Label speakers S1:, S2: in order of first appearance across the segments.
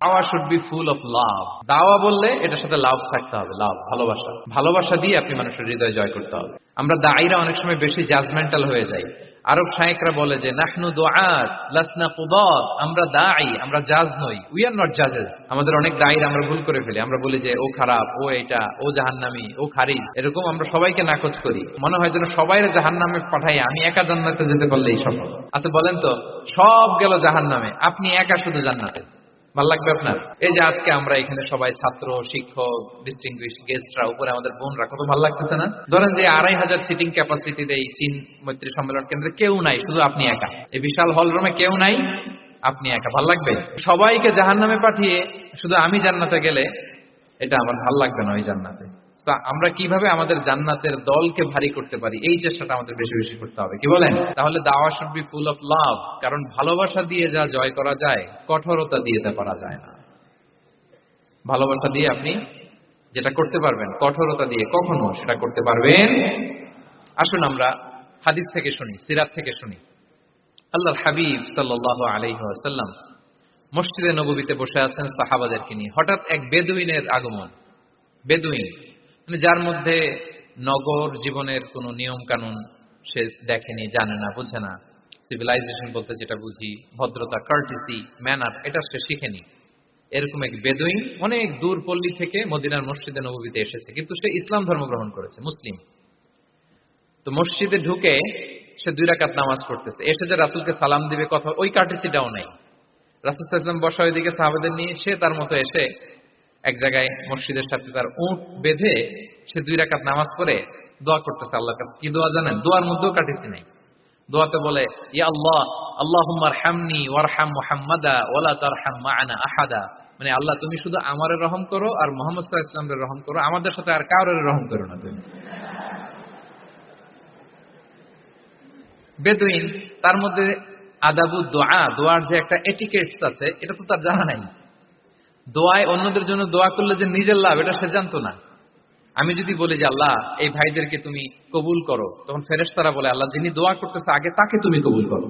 S1: দাওয়া should be full of love. দাওয়া বললে এটার সাথে লাভ থাকতে হবে, লাভ, ভালোবাসা। ভালোবাসা দিয়ে আপনি মানুষের হৃদয় জয় করতে হবে। আমরা দায়ীরা অনেক সময় বেশি জাজমেন্টাল হয়ে যাই। আরব শায়েকরা বলে যে নাহনু দুআত লাসনা কুদাত, আমরা দায়ী, আমরা জাজ নই, উই আর নট জাজেস। আমাদের অনেক দায়ীরা আমরা ভুল করে ফেলি। আমরা বলি যে ও খারাপ, ও এটা, ও জাহান্নামী, ও খারিজ, এরকম আমরা সবাইকে নাকচ করি। মনে হয় যেন সবাইরে জাহান্নামে পাঠাই, আমি একা জান্নাতে যেতে পারলেই সফল। আচ্ছা বলেন তো, সব গেল জাহান্নামে, আপনি একা শুধু জান্নাতে, ভাল লাগবে আপনার? এই যে আজকে আমরা এখানে সবাই ছাত্র, শিক্ষক, ডিস্টিংগুইশ গেস্টরা, উপরে আমাদের বোনরা, কত ভালো লাগতেছে না? ধরেন যে 2500 সিটিং ক্যাপাসিটির এই চীন মৈত্রী সম্মেলন কেন্দ্রে কেউ নাই, শুধু আপনি একা। এই বিশাল হল রুমে কেউ নাই, আপনি একা। ভাল লাগবে? সবাইকে জাহান্নামে পাঠিয়ে শুধু আমি জান্নাতে গেলে এটা আমার ভাল লাগবে না ওই জান্নাতে। আমরা কিভাবে আমাদের জান্নাতের দলকে ভারী করতে পারি, এই চেষ্টাটা আমাদের বেশি বেশি করতে হবে, কি বলেন? তাহলে দাওয়া should be full of love, কারণ ভালোবাসা দিয়ে যা জয় করা যায়, কঠোরতা দিয়ে তা পারা যায় না। ভালোবাসা দিয়ে আপনি যেটা করতে পারবেন, কঠোরতা দিয়ে কখনো সেটা করতে পারবেন। আসুন আমরা হাদিস থেকে শুনি, সিরাত থেকে শুনি। আল্লাহর হাবিব সাল্লাল্লাহু আলাইহি ওয়াসাল্লাম মসজিদে নববীতে বসে আছেন সাহাবাদেরকে নিয়ে। হঠাৎ এক বেদুইনের আগমন। বেদুইন মানে যার মধ্যে নগর জীবনের কোনো নিয়ম কানুন সে দেখেনি, জানে না, বুঝে না। সিভিলাইজেশন বলতে যেটা বুঝি, ভদ্রতা, কার্টিসি, ম্যানার, এটা সে শিখেনি। এরকম এক বেদুইন অনেক দূর পল্লী থেকে মদিনার মসজিদে নববীতে এসেছে, কিন্তু সে ইসলাম ধর্ম গ্রহণ করেছে, মুসলিম। তো মসজিদে ঢুকে সে 2 রাকাত নামাজ পড়তেছে। এসে যে রাসূলকে সালাম দিবে, কথা, ওই কার্টিসিটাও নাই। রাসূল সাল্লাল্লাহু আলাইহি ওয়াসাল্লাম বসা ওইদিকে সাহাবাদের নিয়ে, সে তার মতো এসে এক জায়গায় মসজিদের সাথে তার উট বেঁধে সে 2 রাকাত নামাজ পড়ে দোয়া করতেছে আল্লাহর কাছে। কি দোয়া জানেন? দোয়ার মধ্যেও কাটিছি নাই। দোয়াতে বলে, ইয়া আল্লাহ, আল্লাহুম্মা আরহামনি ওয়ারহাম মুহাম্মাদা ওয়ালা তারহাম মা'ানা আহাদা। মানে আল্লাহ, তুমি শুধু আমারে রহম করো আর মুহাম্মদ সাল্লাল্লাহু আলাইহি ওয়াসাল্লামের রহম করো, আমাদের সাথে আর কাউরে রহম করো না তুমি। বেদুইন, তার মধ্যে আদাবু দোয়া, দোয়ার যে একটা এটিকেটস আছে, এটা তো তার জানা নাই। দোয়ায় অন্যদের জন্য দোয়া করলে যে নিজের লাভ, এটা সে জানতো না। আমি যদি বলি যে আল্লাহ এই ভাইদেরকে তুমি কবুল করো, তখন ফেরেশতারা বলে আল্লাহ যিনি দোয়া করতেছে আগে তাকে তুমি কবুল করো।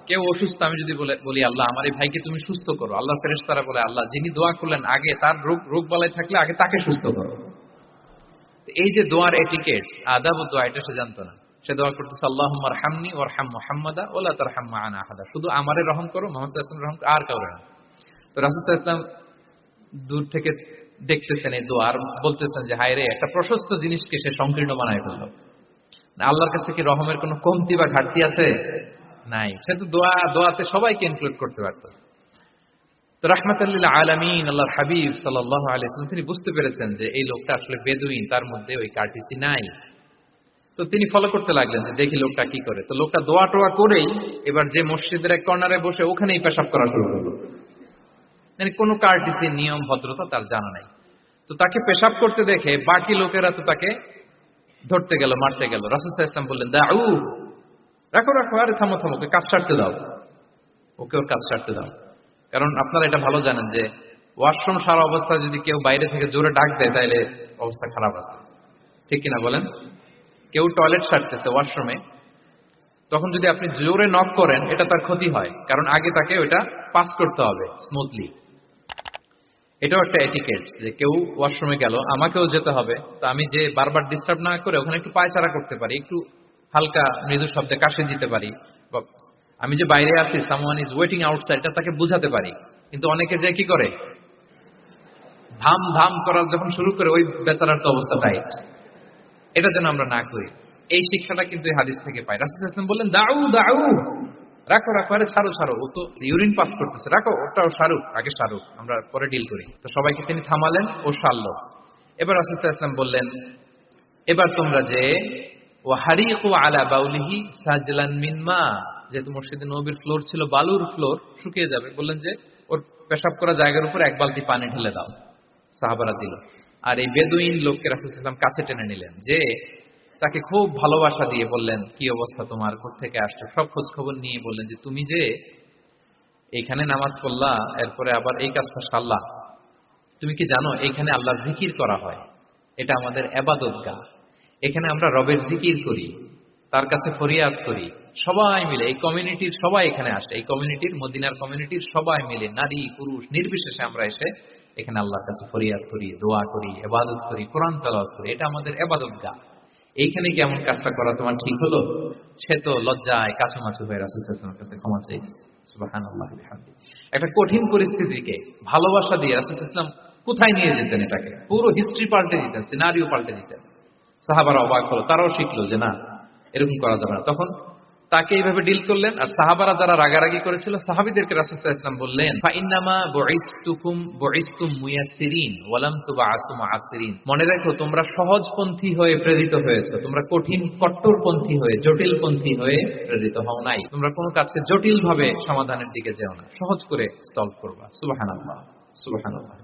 S1: কেউ অসুস্থ, আমি যদি বলি আল্লাহ আমার এই ভাইকে তুমি সুস্থ করো, আল্লাহ ফেরেশতারা বলে আল্লাহ যিনি দোয়া করলেন আগে তার রোগ বালাই থাকলে আগে তাকে সুস্থ করো। এই যে দোয়ার এটিকেটস, আদাব ও দোয়া, এটা সে জানতো না। সে দোয়া করতেছে আল্লাহুম্মা আরহামনি ওয়ারহাম মুহাম্মাদা ওয়ালা তারহাম মা'ানা আহাদা, শুধু আমারে রহম করো, মুহাম্মদ সাল্লাল্লাহু আলাইহি ওয়াসাল্লাম রহম, আর কাউরে না। তো রাসূল সাল্লাল্লাহু আলাইহি ওয়াসাল্লাম দূর থেকে দেখতেছেন এই দোয়া, আর বলতেছেন যে হায় রে, একটা প্রশস্ত জিনিসকে সে সংকীর্ণ বানায় ফেলল। আল্লাহর কাছে কি রহমের কোনো কমতি বা ঘাটতি আছে? নাই। সে তো দোয়াতে সবাইকে ইনক্লুড করতে পারত। তো রাহমাতাল লিল আলামিন আল্লাহর হাবিব সাল্লাল্লাহু আলাইহি ওয়াসাল্লাম তিনি বুঝতে পেরেছেন যে এই লোকটা আসলে বেদুইন, তার মধ্যে ওই কার্টিসি নাই। তো তিনি ফলো করতে লাগলেন যে দেখি লোকটা কি করে। তো লোকটা দোয়া টোয়া করেই এবার যে মসজিদের এক কর্নারে বসে ওখানেই পেশাব করা শুরু করলো। মানে কোনো কার্টিসি, নিয়ম, ভদ্রতা তার জানা নাই। তো তাকে পেশাব করতে দেখে বাকি লোকেরা তো তাকে ধরতে গেল, মারতে গেল। রাসূল সাল্লাল্লাহু আলাইহি ওয়াসাল্লাম বললেন, দাউ, রাখো রাখো, আরে থামো থামো, ওকে কাজ ছাড়তে দাও, ওকে ওর কাজ ছাড়তে দাও। কারণ আপনারা এটা ভালো জানেন যে ওয়াশরুম সারা অবস্থায় যদি কেউ বাইরে থেকে জোরে ডাক দেয় তাহলে অবস্থা খারাপ আছে, ঠিক কিনা বলেন? কেউ টয়লেট সারতেছে ওয়াশরুমে, তখন যদি আপনি জোরে নক করেন এটা তার ক্ষতি হয়, কারণ আগে তাকে ওইটা পাস করতে হবে স্মুথলি। এটাও একটা এটিকেট যে কেউ ওয়াশরুমে গেল, আমাকেও যেতে হবে, তো আমি যে বারবার ডিস্টার্ব না করে ওখানে একটু পায়চারা করতে পারি, একটু হালকা মৃদু শব্দে কাশি দিতে পারি, বা আমি যে বাইরে আছি, সামওয়ান ইজ ওয়েটিং আউটসাইড, এটা তাকে বুঝাতে পারি। কিন্তু অনেকে যে কি করে, ধাম ধাম করার যখন শুরু করে, ওই বেচারার তো অবস্থা টাইট। এটা যেন আমরা না করি, এই শিক্ষাটা কিন্তু এই হাদিস থেকে পাই। রাসূল সাল্লাল্লাহু আলাইহি ওয়াসাল্লাম বললেন, দাউ দাউ, রাখো রাখো, আরে ছাড়ো ছাড়ো, ও তো ইউরিন পাস করতেছে, রাখো, ওটাও সারুক, আগে সারুক, আমরা পরে ডিল করি। তো সবাইকে তিনি থামালেন, ও সারলো। এবার রাসূল সাল্লাল্লাহু আলাইহি ওয়াসাল্লাম বললেন, এবার তোমরা যে ওয়াহারিকু আলা বাউলিহি সাজলান মিন মা, যেহেতু মসজিদে নববীর ফ্লোর ছিল বালুর ফ্লোর, শুকিয়ে যাবে, বললেন যে ওর পেশাব করা জায়গার উপর 1 বালতি পানি ঢেলে দাও। সাহাবারা দিল। আর এই বেদুইন লোককে রাসূল সাল্লাল্লাহু আলাইহি ওয়াসাল্লাম কাছে টেনে নিলেন, যে তাকে খুব ভালোবাসা দিয়ে বললেন, কি অবস্থা তোমার, কোত্থেকে আসছো, সব খোঁজ খবর নিয়ে বললেন যে তুমি যে এখানে নামাজ পড়লা, এরপরে আবার এই কাজটা সারলা, তুমি কি জানো এখানে আল্লাহর জিকির করা হয়, এটা আমাদের ইবাদতগাহ, এখানে আমরা রবের জিকির করি। তার কাছে ফরিয়াদ করি, সবাই মিলে এই কমিউনিটির সবাই এখানে আসে, এই কমিউনিটির মদিনার কমিউনিটির সবাই মিলে নারী পুরুষ নির্বিশেষে আমরা এসে এখানে আল্লাহর কাছে ফরিয়াদ করি, দোয়া করি, ইবাদত করি, কোরআন তেলাওয়াত করি। এটা আমাদের ইবাদতগাহ। এইখানে কি এমন কাজটা করা তোমার ঠিক হলো? সে তো লজ্জায় কাছুমাছু হয়ে রাসূল সাল্লাল্লাহু আলাইহি ওয়াসাল্লামের কাছে ক্ষমা চাইছে। সুবহানাল্লাহ ওয়া বিহামদিহি। একটা কঠিন পরিস্থিতিকে ভালোবাসা দিয়ে রাসূল সাল্লাল্লাহু আলাইহি ওয়াসাল্লাম কোথায় নিয়ে যেতেন, এটাকে পুরো হিস্ট্রি পাল্টে দিতেন, সিনারিও পাল্টে দিতেন। সাহাবারা অবাক হলো, তারাও শিখলো যে না, এরকম করা যাবে না। তখন তাকে এইভাবে ডিল করলেন। আর সাহাবারা যারা রাগারাগি করেছিল, সাহাবীদেরকে রাসূল সাল্লাল্লাহু আলাইহি ওয়াসাল্লাম বললেন, ফাইন্নামা বুইসতুম মুয়াসসিরিন ওয়া লাম তুবআসু মুআসসিরিন। মনে রাখো, তোমরা সহজপন্থী হয়ে প্রেরিত হয়েছো, তোমরা কঠিন কট্টরপন্থী হয়ে জটিলপন্থী হয়ে প্রেরিত হও নাই। তোমরা কোনো কাজকে জটিল ভাবে সমাধানের দিকে যেও না, সহজ করে সলভ করবা। সুবহানাল্লাহ, সুবহানাল্লাহ।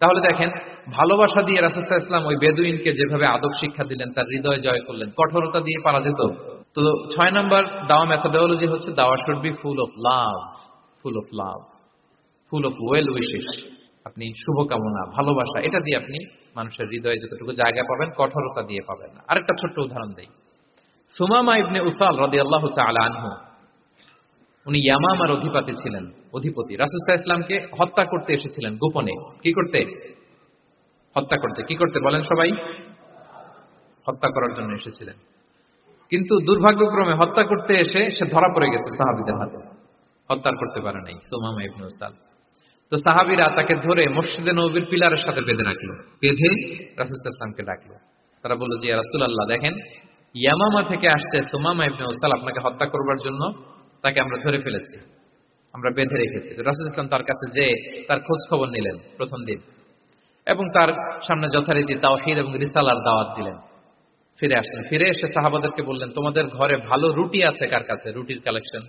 S1: তাহলে দেখেন, ভালোবাসা দিয়ে রাসূল সাল্লাল্লাহু আলাইহি ওয়াসাল্লাম ওই বেদুইনকে যেভাবে আদব শিক্ষা দিলেন, তার হৃদয় জয় করলেন, কঠোরতা দিয়ে পারা যেত? তো 6 নাম্বার দাওয়া মেথোডোলজি হচ্ছে দাওয়া should be full of love, full of love, full of well wishes. আপনি শুভকামনা, ভালোবাসা, এটা দিয়ে আপনি মানুষের হৃদয়ে যতটুকু জায়গা পাবেন, কঠোরতা দিয়ে পাবেন না। আরেকটা ছোট্ট উদাহরণ দেই। সুমামা ইবনে উসাল রাদিয়াল্লাহু তাআলা আনহু, উনি ইয়ামামার অধিপতি ছিলেন, অধিপতি। রাসূল সাল্লাল্লাহু আলাইহি ওয়াসাল্লামকে হত্যা করতে এসেছিলেন গোপনে। কি করতে? হত্যা করতে। কি করতে বলেন সবাই? হত্যা করার জন্য এসেছিলেন। কিন্তু দুর্ভাগ্যক্রমে হত্যা করতে এসে সে ধরা পড়ে গেছে সাহাবীদের হাতে, হত্যা করতে পারে নাই সুমামা ইবনে উসাল। তো সাহাবীরা তাকে ধরে মসজিদে নববীর পিলারের সাথে বেঁধে রাখলো, বেঁধে রাসূল সাল্লাল্লাহু আলাইহি ওয়াসাল্লামকে ডাকলো। তারা বলল যে ইয়া রাসূলুল্লাহ, দেখেন ইয়ামামা থেকে আসছে সুমামা ইবনে উসাল আপনাকে হত্যা করবার জন্য, তাকে আমরা ধরে ফেলেছি, আমরা বেঁধে রেখেছি। তো রাসূল সাল্লাল্লাহু আলাইহি ওয়াসাল্লাম তার কাছে যেয়ে তার খোঁজ খবর নিলেন প্রথম দিন, এবং তার সামনে যথারীতি তাওহীদ এবং রিসালার দাওয়াত দিলেন। ফিরে আসলেন, ফিরে এসে সাহাবাদেরকে বললেন, তোমাদের ঘরে ভালো রুটি আছে কার কাছে? রুটির কালেকশন,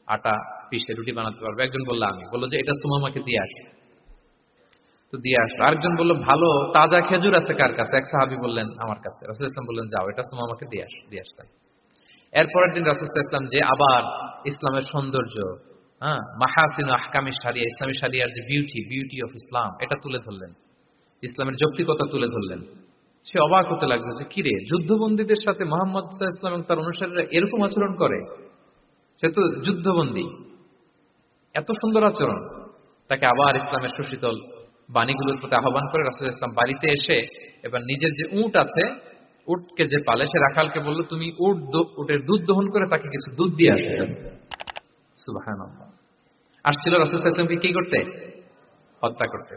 S1: আটা পিষে রুটি বানাতে পারবে। একজন বলল আমি। বললো যে এটা সুমামাকে দিয়ে আসো। তো দিয়ে আসলো। আরেকজন বললো ভালো তাজা খেজুর আছে কার কাছে? এক সাহাবী বললেন আমার কাছে। রাসূল সাল্লাল্লাহু আলাইহি ওয়াসাল্লাম বললেন যাও, এটা সুমামাকে দিয়ে আসো। দিয়ে আসলেন। এরপরের দিন রাসূল সাল্লাল্লাহু আলাইহি ওয়াসাল্লাম যে আবার ইসলামের সৌন্দর্য, মাহাসিন আহকামি শারিয়া, ইসলামী শারিয়ার যে বিউটি অফ ইসলাম, এটা তুলে ধরলেন, ইসলামের যৌক্তিকতা তুলে ধরলেন। সে অবাক হতে লাগলো যে কিরে, যুদ্ধবন্দীদের সাথে মুহাম্মদ সাল্লাল্লাহু আলাইহি ওয়াসাল্লাম এবং তার অনুসারীরা এরকম আচরণ করে? সে তো যুদ্ধবন্দী, এত সুন্দর আচরণ। তাকে আবার ইসলামের সুশীতল বাণীগুলোর প্রতি আহ্বান করে রাসূল সাল্লাল্লাহু আলাইহি ওয়াসাল্লাম বাড়িতে এসে এবার নিজের যে উট আছে, উটকে যে পালে, সে রাখালকে বলল তুমি উটের দুধ দহন করে তাকে কিছু দুধ দিয়ে আসো। সুবহানাল্লাহ। আসছিল রাসূল সাল্লাল্লাহু আলাইহি ওয়াসাল্লামকে কি করতে? হত্যা করতে।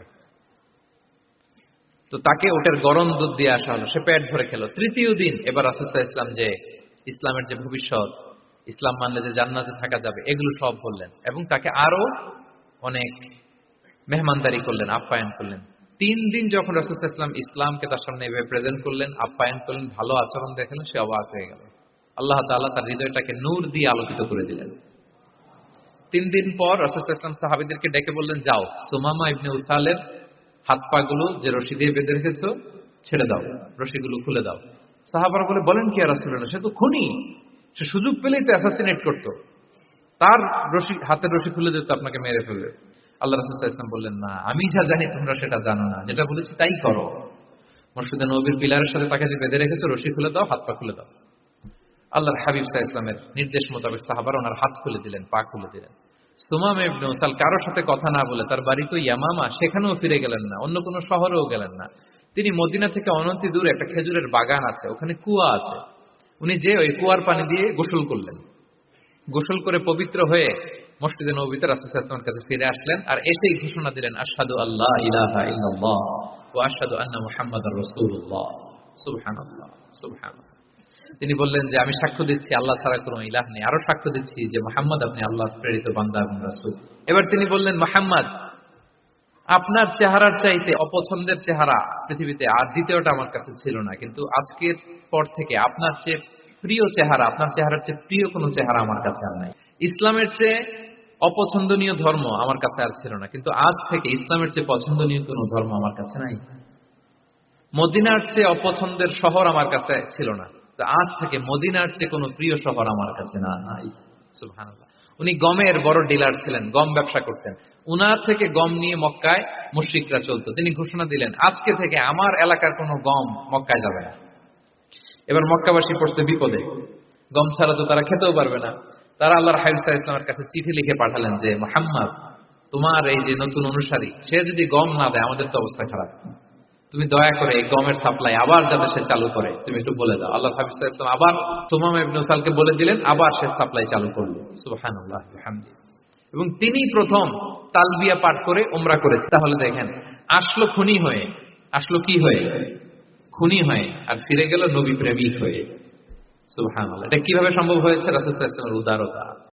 S1: তো তাকে ওটের গরম দুধ দিয়ে আসা হলো, সে পেট ভরে খেলো। তৃতীয় দিন এবার রাসূল সাল্লাল্লাহু আলাইহি ওয়াসাল্লাম যে ইসলামের যে ভবিষ্যৎ, ইসলাম মানলে যে জান্নাতে থাকা যাবে, এগুলো সব বললেন, এবং তাকে আরো অনেক মেহমানদারি করলেন, আপ্যায়ন করলেন। 3 দিন যখন রাসূল সাল্লাল্লাহু আলাইহি ওয়াসাল্লাম ইসলামকে তার সামনে এভাবে প্রেজেন্ট করলেন, আপ্যায়ন করলেন, ভালো আচরণ দেখালেন, সে অবাক হয়ে গেল। আল্লাহ তাআলা তার হৃদয়টাকে নূর দিয়ে আলোকিত করে দিলেন। 3 দিন পর রাসূল সাল্লাল্লাহু আলাইহি ওয়াসাল্লাম সাহাবীদেরকে ডেকে বললেন, যাও সুমামা ইবনে উসালের হাত পা গুলো যে রশি দিয়ে বেঁধে রেখেছো ছেড়ে দাও, রশিগুলো খুলে দাও। সাহাবারা বলেন কি ইয়া রাসূলুল্লাহ, সে তো খুনি, সে সুযোগ পেলেই তো অ্যাসাসিনেট করত, তার রশি, হাতের রশি খুলে দিত, আপনাকে মেরে ফেলবে। আল্লাহ রাসূল সাল্লাল্লাহু আলাইহি ওয়াসাল্লাম বললেন, না, আমি যা জানি তোমরা সেটা জানো না, যেটা বলেছি তাই করো। মসজিদে নববীর পিলারের সাথে তাকে যে বেঁধে রেখেছো, রশি খুলে দাও, হাত পা খুলে দাও। আল্লাহর হাবিব সাল্লাল্লাহু আলাইহি ওয়াসাল্লামের নির্দেশ মোতাবেক সাহাবারা ওনার হাত খুলে দিলেন, পা খুলে দিলেন। সুমামা ইবনে উসাল কারোর সাথে কথা না বলে, তার বাড়ি তো ইয়ামামা, সেখানেও ফিরে গেলেন না, অন্য কোনো শহরেও গেলেন না। তিনি মদিনা থেকে অনতি দূরে একটা খেজুরের বাগান আছে, ওখানে কুয়া আছে, উনি যে ওই কুয়ার পানি দিয়ে গোসল করলেন। গোসল করে পবিত্র হয়ে মসজিদে নববীতে রাসূল সাল্লাল্লাহু আলাইহি ওয়াসাল্লামের কাছে ফিরে আসলেন, আর এসেই ঘোষণা দিলেন, আশহাদু আল্লা ইলাহা ইল্লাল্লাহ ওয়া আশহাদু আন্না মুহাম্মাদার রাসূলুল্লাহ। সুবহানাল্লাহ, সুবহানাল্লাহ। তিনি বললেন যে আমি সাক্ষ্য দিচ্ছি আল্লাহ ছাড়া কোনো ইলাহ নেই, আরো সাক্ষ্য দিচ্ছি যে মুহাম্মদ আপনি আল্লাহর প্রেরিত বান্দা এবং রাসূল। এবার তিনি বললেন, মুহাম্মদ, আপনার চেহারার চাইতে অপছন্দের চেহারা পৃথিবীতে আর দ্বিতীয়টা আমার কাছে ছিল না, কিন্তু আজকের পর থেকে আপনার চেয়ে প্রিয় চেহারা, আপনার চেহারার চেয়ে প্রিয় কোনো চেহারা আমার কাছে আর নাই। ইসলামের চেয়ে অপছন্দনীয় ধর্ম আমার কাছে আর ছিল না, কিন্তু আজ থেকে ইসলামের চেয়ে পছন্দনীয় কোনো ধর্ম আমার কাছে নাই। মদিনার চেয়ে অপছন্দের শহর আমার কাছে ছিল না, তো আজ থেকে মদিনার চেয়ে কোনো প্রিয় শহর আমার কাছে নাই। সুবহানাল্লাহ। উনি গমের বড় ডিলার ছিলেন, গম ব্যবসা করতেন। উনার থেকে গম নিয়ে মক্কায় মুশরিকরা চলতো। তিনি ঘোষণা দিলেন, আজকে থেকে আমার এলাকার কোনো গম মক্কায় যাবে না। এবার মক্কাবাসী পড়ছে বিপদে, গম ছাড়া তো তারা খেতেও পারবে না। তারা আল্লাহর হাবিব সাল্লাল্লাহু আলাইহি ওয়াসাল্লামের কাছে চিঠি লিখে পাঠালেন যে, মুহাম্মদ, তোমার এই যে নতুন অনুসারী, সে যদি গম না দেয় আমাদের তো অবস্থা খারাপ, তুমি দয়া করে এই গমের সাপ্লাই আবার যাতে সে চালু করে তুমি একটু বলে দাও। আল্লাহ হাবিব সাল্লাল্লাহু আলাইহি ওয়াসাল্লাম আবার সুমামা ইবনে উসালকে বলে দিলেন, আবার সে সাপ্লাই চালু করলো। সুবহানাল্লাহ ওয়া বিহামদিহি। এবং তিনি প্রথম তালবিয়া পাঠ করে উমরা করেছে। তাহলে দেখেন, আসলো খুনি হয়ে, আসলো কি হয়ে? খুনি হয়ে, আর ফিরে গেল নবী প্রেমিক হয়ে। সুবহানাল্লাহ। এটা কিভাবে সম্ভব হয়েছে? রাসূল সাল্লাল্লাহু আলাইহি ওয়াসাল্লামের উদারতা।